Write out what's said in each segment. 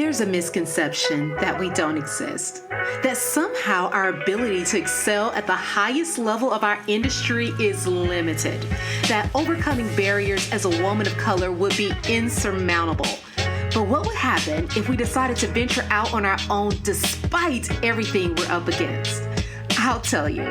There's a misconception that we don't exist, that somehow our ability to excel at the highest level of our industry is limited, that overcoming barriers as a woman of color would be insurmountable. But what would happen if we decided to venture out on our own despite everything we're up against? I'll tell you.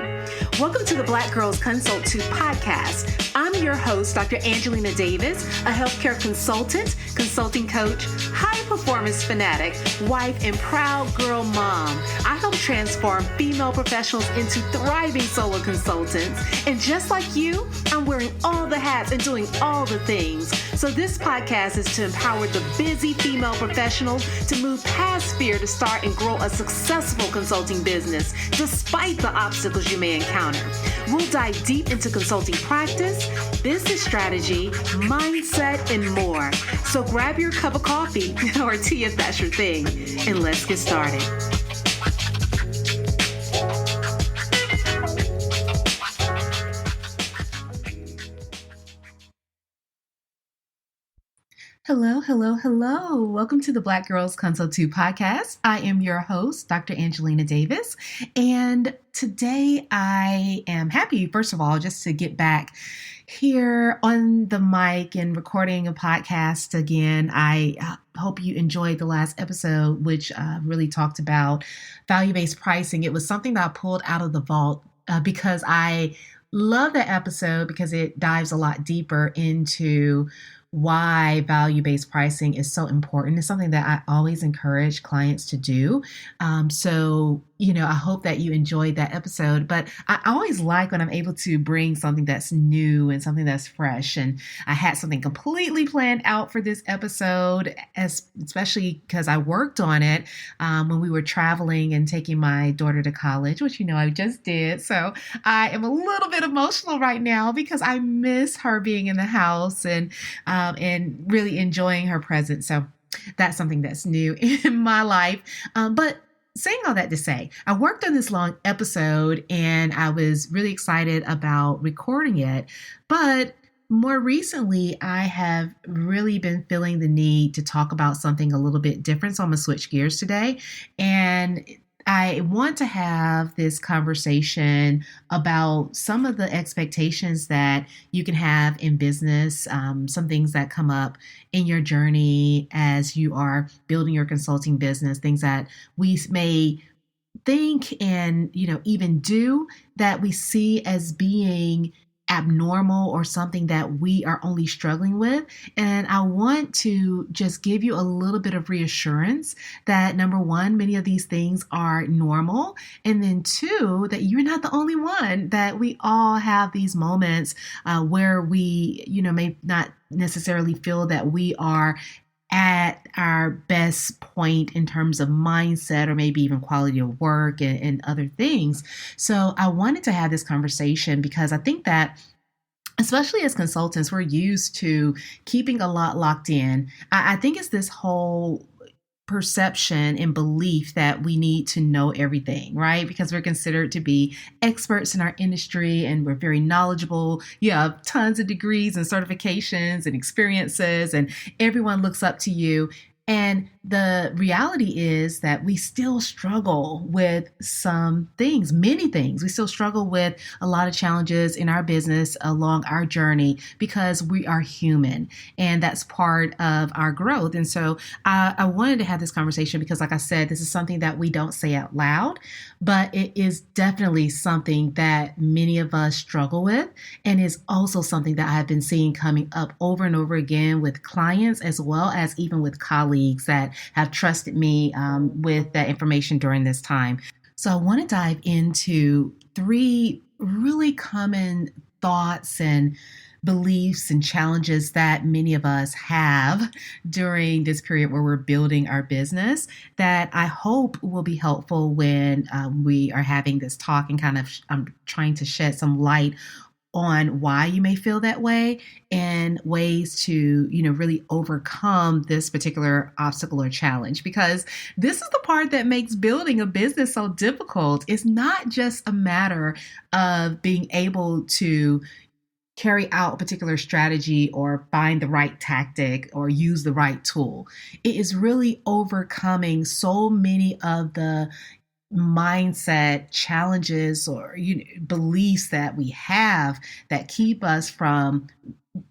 Welcome to the Black Girls Consult 2 podcast. I'm your host, Dr. Angelina Davis, a healthcare consultant, consulting coach, high performance fanatic, wife, and proud girl mom. I help transform female professionals into thriving solo consultants. And just like you, I'm wearing all the hats and doing all the things. So this podcast is to empower the busy female professional to move past fear to start and grow a successful consulting business, despite the obstacles you may encounter. We'll dive deep into consulting practice, business strategy, mindset, and more. So grab your cup of coffee or tea if that's your thing, and let's get started. Hello. Welcome to the Black Girls Consult 2 podcast. I am your host, Dr. Angelina Davis. And today I am happy, first of all, just to get back here on the mic and recording a podcast again. I hope you enjoyed the last episode, which really talked about value-based pricing. It was something that I pulled out of the vault because I love that episode because it dives a lot deeper into why value-based pricing is so important. It's something that I always encourage clients to do. I hope that you enjoyed that episode, but I always like when I'm able to bring something that's new and something that's fresh. And I had something completely planned out for this episode, especially because I worked on it when we were traveling and taking my daughter to college, which I just did. So I am a little bit emotional right now because I miss her being in the house and really enjoying her presence. So that's something that's new in my life. But saying all that to say, I worked on this long episode and I was really excited about recording it. But more recently, I have really been feeling the need to talk about something a little bit different. So I'm going to switch gears today. And I want to have this conversation about some of the expectations that you can have in business, some things that come up in your journey as you are building your consulting business, things that we may think and, even do that we see as being abnormal or something that we are only struggling with. And I want to just give you a little bit of reassurance that number one, many of these things are normal. And then two, that you're not the only one, that we all have these moments where we, may not necessarily feel that we are at our best point in terms of mindset or maybe even quality of work and other things. So I wanted to have this conversation because I think that especially as consultants, we're used to keeping a lot locked in. I think it's this whole perception and belief that we need to know everything, right? Because we're considered to be experts in our industry and we're very knowledgeable. You have tons of degrees and certifications and experiences, and everyone looks up to you. And the reality is that we still struggle with some things, many things. We still struggle with a lot of challenges in our business along our journey because we are human and that's part of our growth. And so I wanted to have this conversation because, like I said, this is something that we don't say out loud, but it is definitely something that many of us struggle with and is also something that I've been seeing coming up over and over again with clients as well as even with colleagues that have trusted me with that information during this time. So I want to dive into 3 really common thoughts and beliefs and challenges that many of us have during this period where we're building our business that I hope will be helpful when we are having this talk and kind of I'm trying to shed some light on why you may feel that way and ways to, really overcome this particular obstacle or challenge, because this is the part that makes building a business so difficult. It's not just a matter of being able to carry out a particular strategy or find the right tactic or use the right tool. It is really overcoming so many of the mindset challenges or beliefs that we have that keep us from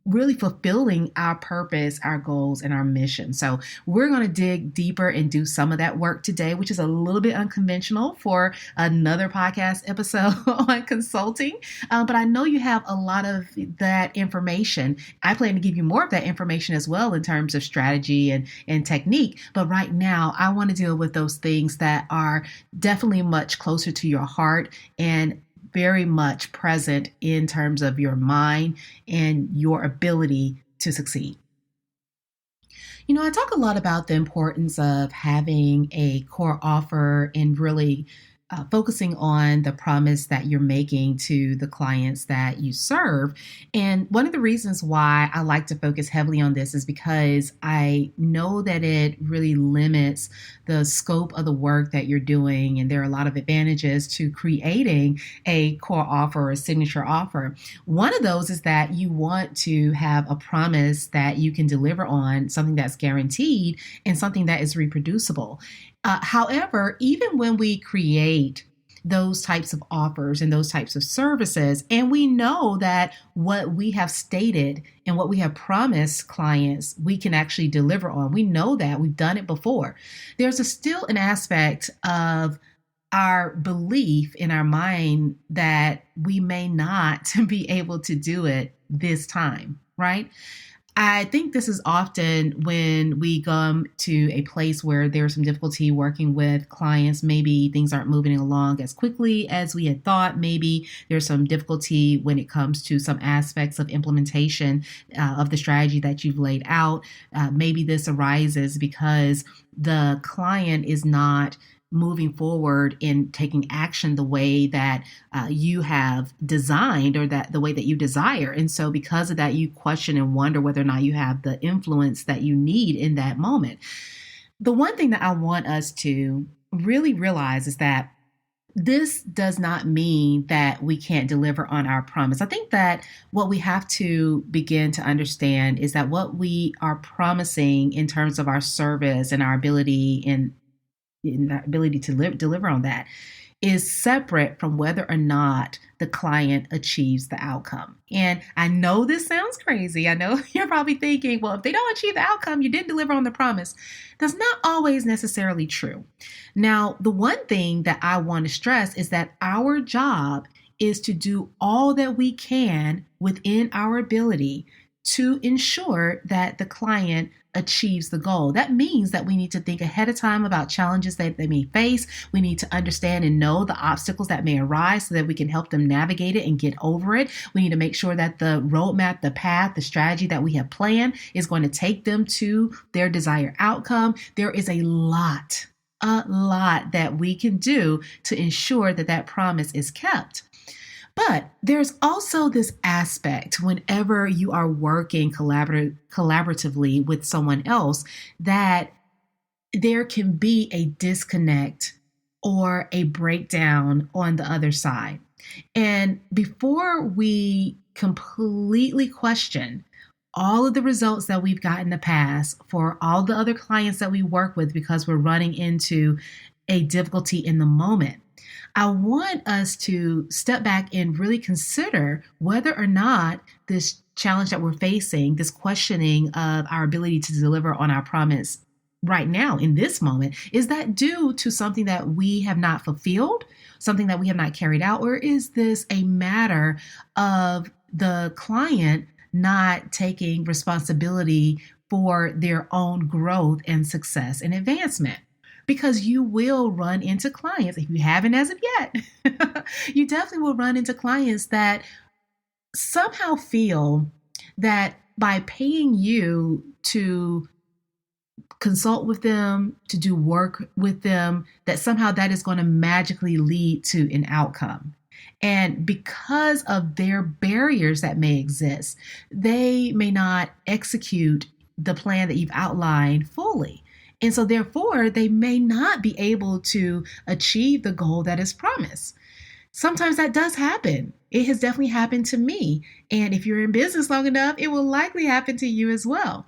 really fulfilling our purpose, our goals, and our mission. So we're going to dig deeper and do some of that work today, which is a little bit unconventional for another podcast episode on consulting. But I know you have a lot of that information. I plan to give you more of that information as well in terms of strategy and technique. But right now, I want to deal with those things that are definitely much closer to your heart and very much present in terms of your mind and your ability to succeed. I talk a lot about the importance of having a core offer and really focusing on the promise that you're making to the clients that you serve. And one of the reasons why I like to focus heavily on this is because I know that it really limits the scope of the work that you're doing. And there are a lot of advantages to creating a core offer or a signature offer. One of those is that you want to have a promise that you can deliver on, something that's guaranteed and something that is reproducible. However, even when we create those types of offers and those types of services, and we know that what we have stated and what we have promised clients, we can actually deliver on. We know that we've done it before. There's still an aspect of our belief in our mind that we may not be able to do it this time, right? I think this is often when we come to a place where there's some difficulty working with clients. Maybe things aren't moving along as quickly as we had thought. Maybe there's some difficulty when it comes to some aspects of implementation of the strategy that you've laid out. Maybe this arises because the client is not moving forward in taking action the way that you have designed or that the way that you desire. And so because of that, you question and wonder whether or not you have the influence that you need in that moment. The one thing that I want us to really realize is that this does not mean that we can't deliver on our promise. I think that what we have to begin to understand is that what we are promising in terms of our service and our ability in the ability to deliver on that is separate from whether or not the client achieves the outcome. And I know this sounds crazy. I know you're probably thinking, well, if they don't achieve the outcome, you didn't deliver on the promise. That's not always necessarily true. Now, the one thing that I want to stress is that our job is to do all that we can within our ability to ensure that the client achieves the goal. That means that we need to think ahead of time about challenges that they may face. We need to understand and know the obstacles that may arise so that we can help them navigate it and get over it. We need to make sure that the roadmap, the path, the strategy that we have planned is going to take them to their desired outcome. There is a lot that we can do to ensure that that promise is kept. But there's also this aspect whenever you are working collaboratively with someone else that there can be a disconnect or a breakdown on the other side. And before we completely question all of the results that we've got in the past for all the other clients that we work with because we're running into a difficulty in the moment, I want us to step back and really consider whether or not this challenge that we're facing, this questioning of our ability to deliver on our promise right now in this moment, is that due to something that we have not fulfilled, something that we have not carried out, or is this a matter of the client not taking responsibility for their own growth and success and advancement? Because you will run into clients, if you haven't as of yet, you definitely will run into clients that somehow feel that by paying you to consult with them, to do work with them, that somehow that is going to magically lead to an outcome. And because of their barriers that may exist, they may not execute the plan that you've outlined fully. And so therefore, they may not be able to achieve the goal that is promised. Sometimes that does happen. It has definitely happened to me. And if you're in business long enough, it will likely happen to you as well.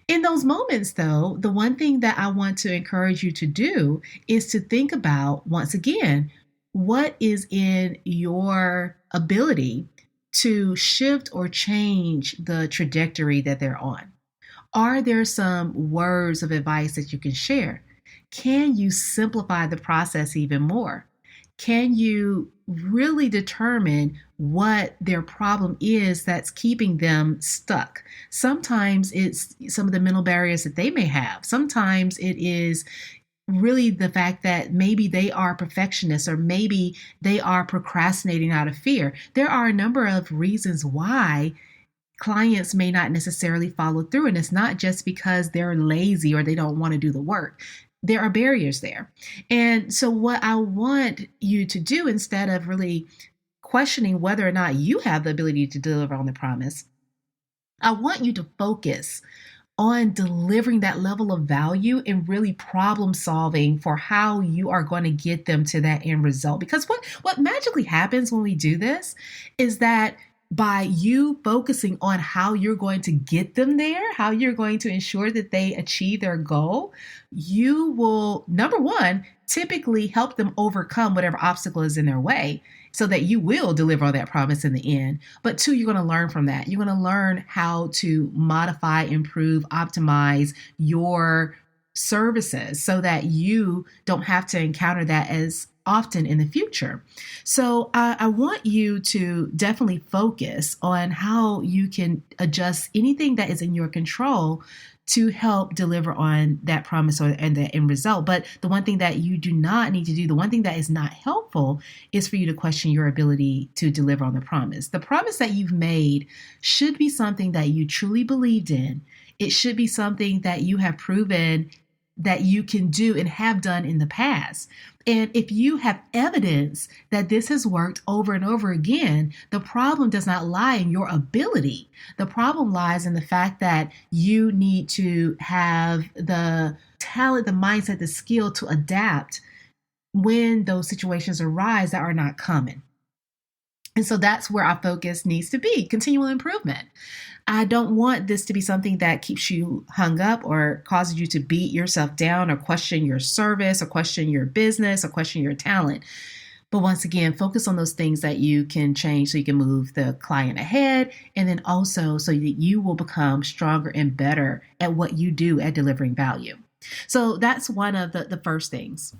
In those moments, though, the one thing that I want to encourage you to do is to think about, once again, what is in your ability to shift or change the trajectory that they're on. Are there some words of advice that you can share? Can you simplify the process even more? Can you really determine what their problem is that's keeping them stuck? Sometimes it's some of the mental barriers that they may have. Sometimes it is really the fact that maybe they are perfectionists or maybe they are procrastinating out of fear. There are a number of reasons why clients may not necessarily follow through. And it's not just because they're lazy or they don't want to do the work. There are barriers there. And so, what I want you to do, instead of really questioning whether or not you have the ability to deliver on the promise, I want you to focus on delivering that level of value and really problem solving for how you are going to get them to that end result. Because what magically happens when we do this is that by you focusing on how you're going to get them there, how you're going to ensure that they achieve their goal, you will, number one, typically help them overcome whatever obstacle is in their way so that you will deliver on that promise in the end. But two, you're going to learn from that. You're going to learn how to modify, improve, optimize your services so that you don't have to encounter that as often in the future. So I want you to definitely focus on how you can adjust anything that is in your control to help deliver on that promise and the end result. But the one thing that you do not need to do, the one thing that is not helpful, is for you to question your ability to deliver on the promise. The promise that you've made should be something that you truly believed in. It should be something that you have proven that you can do and have done in the past. And if you have evidence that this has worked over and over again, the problem does not lie in your ability. The problem lies in the fact that you need to have the talent, the mindset, the skill to adapt when those situations arise that are not common. And so that's where our focus needs to be, continual improvement. I don't want this to be something that keeps you hung up or causes you to beat yourself down or question your service or question your business or question your talent. But once again, focus on those things that you can change so you can move the client ahead, and then also so that you will become stronger and better at what you do at delivering value. So that's one of the first things.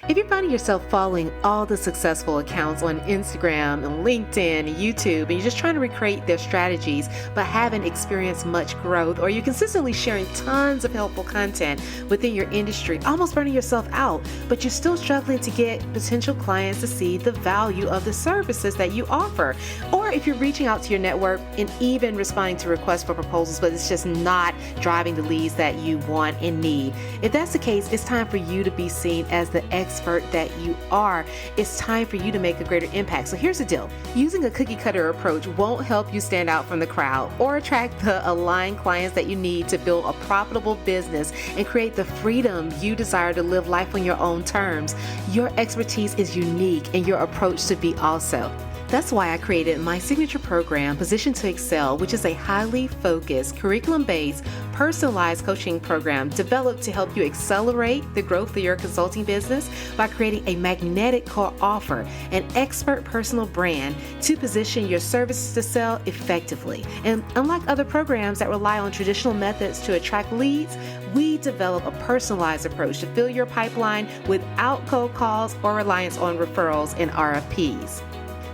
If you're finding yourself following all the successful accounts on Instagram and LinkedIn and YouTube, and you're just trying to recreate their strategies but haven't experienced much growth, or you're consistently sharing tons of helpful content within your industry, almost burning yourself out, but you're still struggling to get potential clients to see the value of the services that you offer, or if you're reaching out to your network and even responding to requests for proposals, but it's just not driving the leads that you want and need. If that's the case, it's time for you to be seen as the expert that you are. It's time for you to make a greater impact. So here's the deal. Using a cookie cutter approach won't help you stand out from the crowd or attract the aligned clients that you need to build a profitable business and create the freedom you desire to live life on your own terms. Your expertise is unique and your approach should be also. That's why I created my signature program, Position to Excel, which is a highly focused, curriculum-based, personalized coaching program developed to help you accelerate the growth of your consulting business by creating a magnetic core offer, an expert personal brand to position your services to sell effectively. And unlike other programs that rely on traditional methods to attract leads, we develop a personalized approach to fill your pipeline without cold calls or reliance on referrals and RFPs.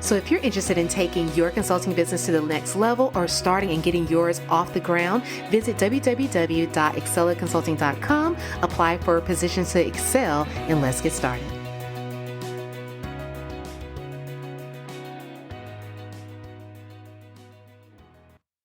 So if you're interested in taking your consulting business to the next level or starting and getting yours off the ground, visit www.excellaconsulting.com, apply for Position to Excel, and let's get started.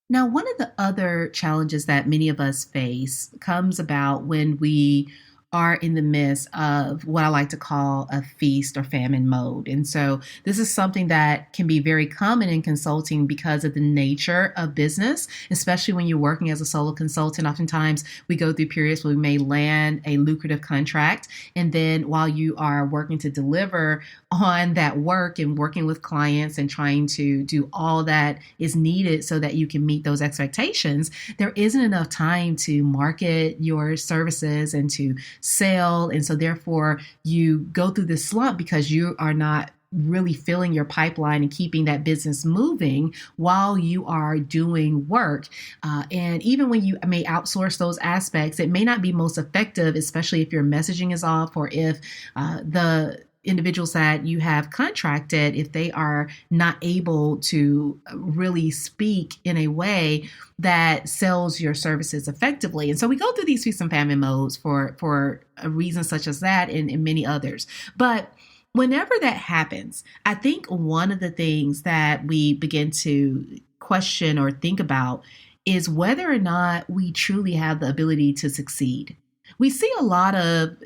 Now, one of the other challenges that many of us face comes about when we are in the midst of what I like to call a feast or famine mode. And so this is something that can be very common in consulting because of the nature of business, especially when you're working as a solo consultant. Oftentimes we go through periods where we may land a lucrative contract. And then while you are working to deliver on that work and working with clients and trying to do all that is needed so that you can meet those expectations, there isn't enough time to market your services and to sell. And so therefore you go through this slump because you are not really filling your pipeline and keeping that business moving while you are doing work. And even when you may outsource those aspects, it may not be most effective, especially if your messaging is off or if the individuals that you have contracted, if they are not able to really speak in a way that sells your services effectively. And so we go through these feast and famine modes for a reason such as that and many others. But whenever that happens, I think one of the things that we begin to question or think about is whether or not we truly have the ability to succeed. We see a lot of,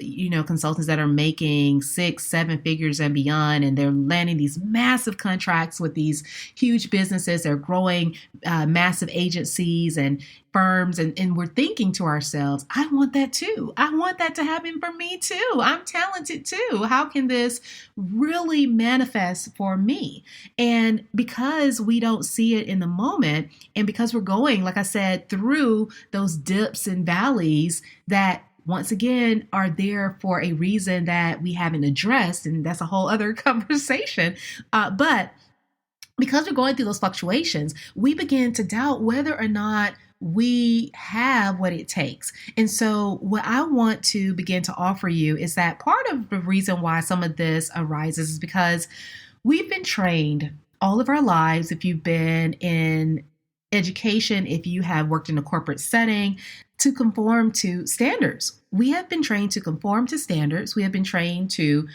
consultants that are making 6-7 figures and beyond, and they're landing these massive contracts with these huge businesses. They're growing massive agencies and firms. And we're thinking to ourselves, I want that too. I want that to happen for me too. I'm talented too. How can this really manifest for me? And because we don't see it in the moment, and because we're going, like I said, through those dips and valleys that once again, are there for a reason that we haven't addressed, and that's a whole other conversation. But because we're going through those fluctuations, we begin to doubt whether or not we have what it takes. And so what I want to begin to offer you is that part of the reason why some of this arises is because we've been trained all of our lives. If you've been in education, if you have worked in a corporate setting, to conform to standards. We have been trained to conform to standards. We have been trained to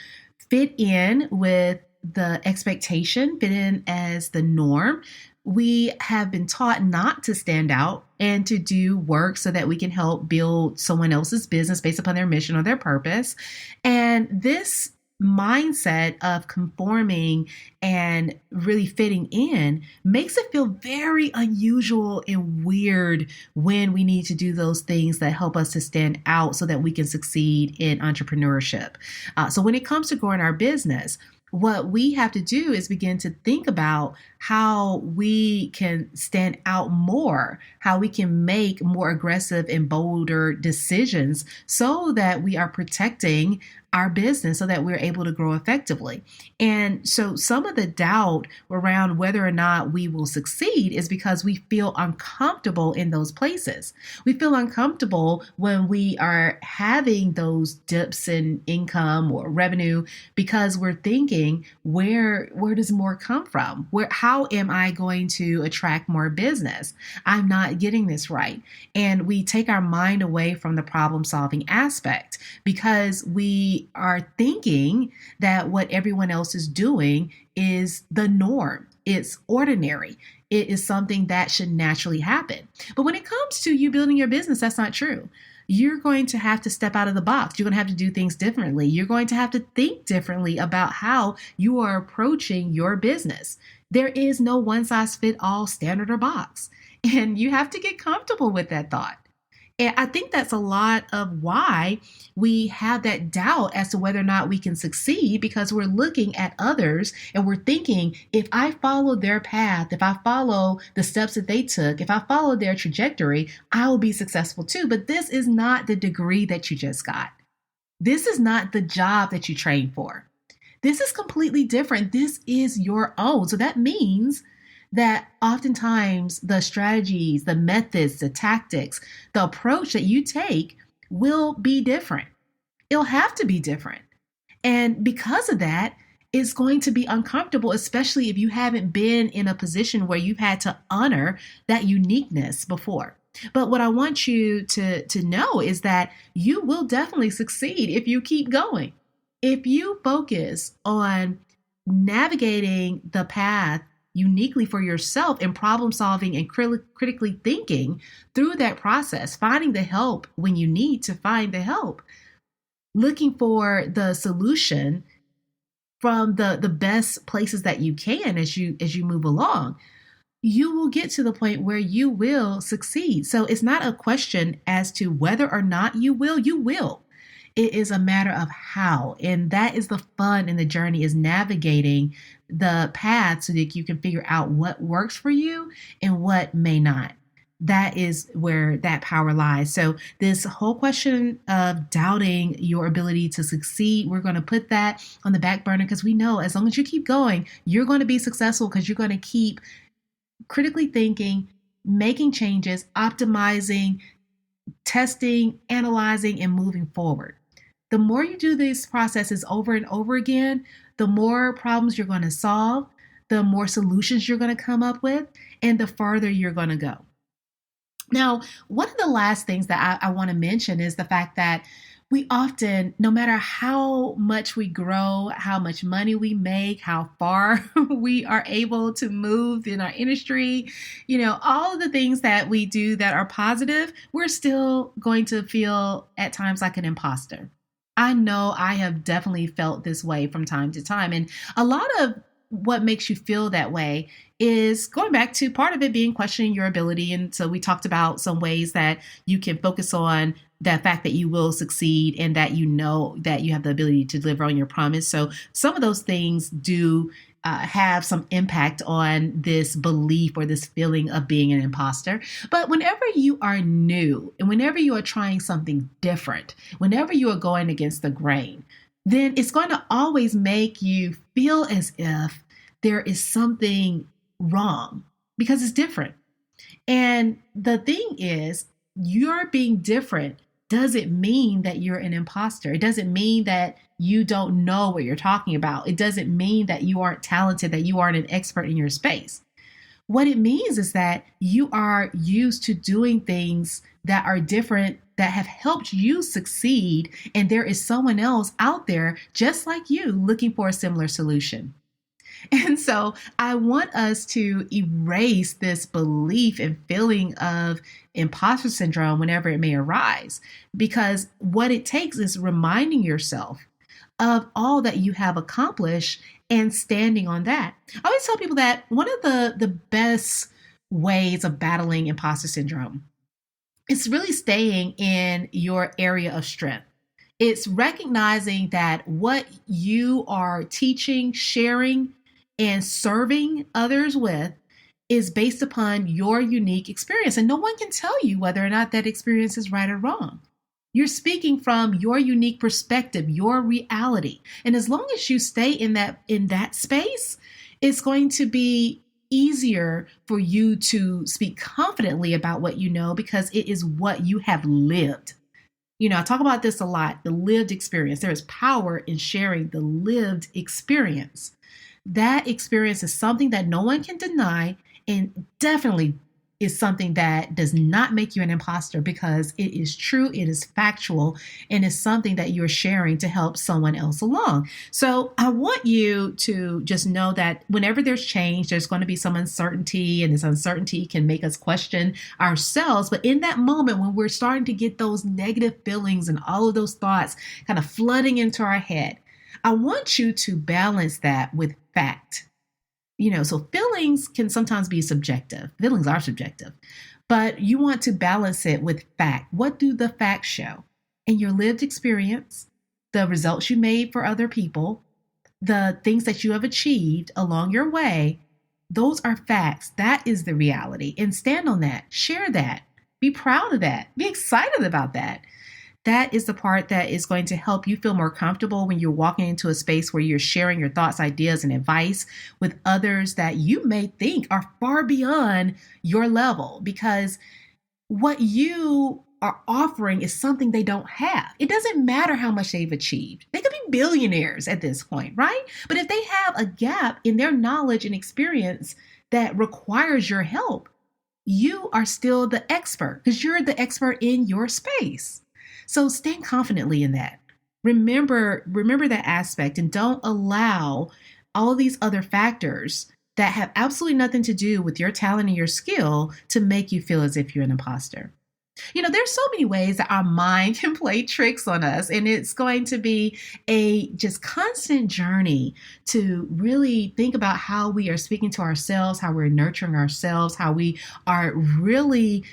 fit in with the expectation, fit in as the norm. We have been taught not to stand out and to do work so that we can help build someone else's business based upon their mission or their purpose. And this mindset of conforming and really fitting in makes it feel very unusual and weird when we need to do those things that help us to stand out so that we can succeed in entrepreneurship. So when it comes to growing our business, what we have to do is begin to think about how we can stand out more, how we can make more aggressive and bolder decisions so that we are protecting our business so that we're able to grow effectively. And so some of the doubt around whether or not we will succeed is because we feel uncomfortable in those places. We feel uncomfortable when we are having those dips in income or revenue because we're thinking, where does more come from? How am I going to attract more business? I'm not getting this right. And we take our mind away from the problem solving aspect because we are thinking that what everyone else is doing is the norm. It's ordinary. It is something that should naturally happen. But when it comes to you building your business, that's not true. You're going to have to step out of the box. You're going to have to do things differently. You're going to have to think differently about how you are approaching your business. There is no one size fit all standard or box. And you have to get comfortable with that thought. And I think that's a lot of why we have that doubt as to whether or not we can succeed, because we're looking at others and we're thinking, if I follow their path, if I follow the steps that they took, if I follow their trajectory, I will be successful too. But this is not the degree that you just got. This is not the job that you trained for. This is completely different. This is your own. So that means that oftentimes the strategies, the methods, the tactics, the approach that you take will be different. It'll have to be different. And because of that, it's going to be uncomfortable, especially if you haven't been in a position where you've had to honor that uniqueness before. But what I want you to know is that you will definitely succeed if you keep going. If you focus on navigating the path uniquely for yourself in problem solving and critically thinking through that process, finding the help when you need to find the help, looking for the solution from the best places that you can as you move along, you will get to the point where you will succeed. So it's not a question as to whether or not you will. It is a matter of how. And that is the fun in the journey, is navigating the path so that you can figure out what works for you and what may not. That is where that power lies. So this whole question of doubting your ability to succeed, we're going to put that on the back burner, because we know as long as you keep going, you're going to be successful, because you're going to keep critically thinking, making changes, optimizing, testing, analyzing, and moving forward. The more you do these processes over and over again, the more problems you're going to solve, the more solutions you're going to come up with, and the farther you're going to go. Now, one of the last things that I want to mention is the fact that we often, no matter how much we grow, how much money we make, how far we are able to move in our industry, all of the things that we do that are positive, we're still going to feel at times like an imposter. I know I have definitely felt this way from time to time. And a lot of what makes you feel that way is going back to part of it being questioning your ability. And so we talked about some ways that you can focus on the fact that you will succeed and that you know that you have the ability to deliver on your promise. So some of those things do have some impact on this belief or this feeling of being an imposter. But whenever you are new and whenever you are trying something different, whenever you are going against the grain, then it's going to always make you feel as if there is something wrong because it's different. And the thing is, you're being different doesn't mean that you're an imposter. It doesn't mean that you don't know what you're talking about. It doesn't mean that you aren't talented, that you aren't an expert in your space. What it means is that you are used to doing things that are different, that have helped you succeed, and there is someone else out there just like you looking for a similar solution. And so I want us to erase this belief and feeling of imposter syndrome whenever it may arise, because what it takes is reminding yourself of all that you have accomplished and standing on that. I always tell people that one of the best ways of battling imposter syndrome is really staying in your area of strength. It's recognizing that what you are teaching, sharing, and serving others with is based upon your unique experience. And no one can tell you whether or not that experience is right or wrong. You're speaking from your unique perspective, your reality. And as long as you stay in that space, it's going to be easier for you to speak confidently about what you know, because it is what you have lived. I talk about this a lot, the lived experience. There is power in sharing the lived experience. That experience is something that no one can deny, and definitely is something that does not make you an imposter, because it is true, it is factual, and is something that you're sharing to help someone else along. So I want you to just know that whenever there's change, there's going to be some uncertainty, and this uncertainty can make us question ourselves. But in that moment, when we're starting to get those negative feelings and all of those thoughts kind of flooding into our head, I want you to balance that with fact. So feelings can sometimes be subjective. Feelings are subjective, but you want to balance it with fact. What do the facts show? In your lived experience, the results you made for other people, the things that you have achieved along your way, those are facts. That is the reality. And stand on that. Share that. Be proud of that. Be excited about that. That is the part that is going to help you feel more comfortable when you're walking into a space where you're sharing your thoughts, ideas, and advice with others that you may think are far beyond your level, because what you are offering is something they don't have. It doesn't matter how much they've achieved. They could be billionaires at this point, right? But if they have a gap in their knowledge and experience that requires your help, you are still the expert, because you're the expert in your space. So stand confidently in that. Remember that aspect, and don't allow all these other factors that have absolutely nothing to do with your talent and your skill to make you feel as if you're an imposter. There's so many ways that our mind can play tricks on us, and it's going to be a just constant journey to really think about how we are speaking to ourselves, how we're nurturing ourselves, how we are really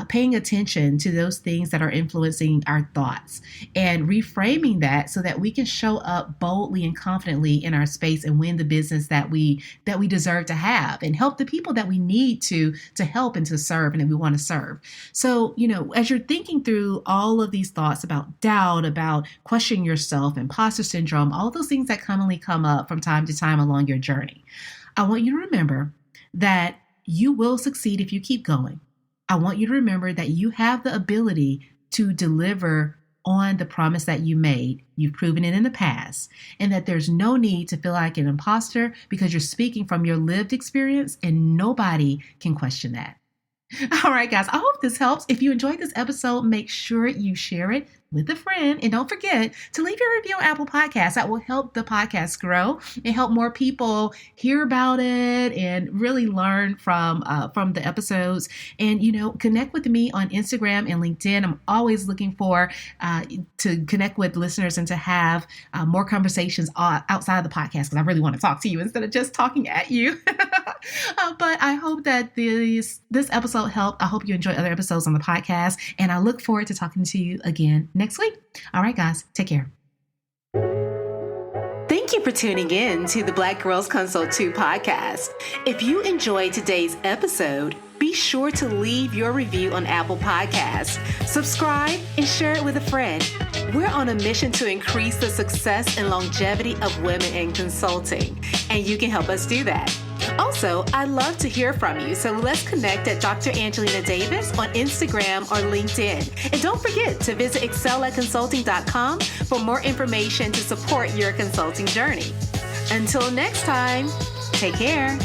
paying attention to those things that are influencing our thoughts and reframing that so that we can show up boldly and confidently in our space and win the business that we deserve to have and help the people that we need to help and to serve and that we want to serve. So, as you're thinking through all of these thoughts about doubt, about questioning yourself, imposter syndrome, all those things that commonly come up from time to time along your journey, I want you to remember that you will succeed if you keep going. I want you to remember that you have the ability to deliver on the promise that you made. You've proven it in the past, and that there's no need to feel like an imposter because you're speaking from your lived experience and nobody can question that. All right, guys, I hope this helps. If you enjoyed this episode, make sure you share it with a friend. And don't forget to leave your review on Apple Podcasts. That will help the podcast grow and help more people hear about it and really learn from the episodes. And, connect with me on Instagram and LinkedIn. I'm always looking for to connect with listeners and to have more conversations outside of the podcast because I really want to talk to you instead of just talking at you. But I hope that this episode helped. I hope you enjoy other episodes on the podcast, and I look forward to talking to you again next week. All right, guys, take care. Thank you for tuning in to the Black Girls Consult 2 podcast. If you enjoyed today's episode, be sure to leave your review on Apple Podcasts, subscribe, and share it with a friend. We're on a mission to increase the success and longevity of women in consulting, and you can help us do that. Also, I'd love to hear from you, so let's connect at Dr. Angelina Davis on Instagram or LinkedIn. And don't forget to visit excelatconsulting.com for more information to support your consulting journey. Until next time, take care.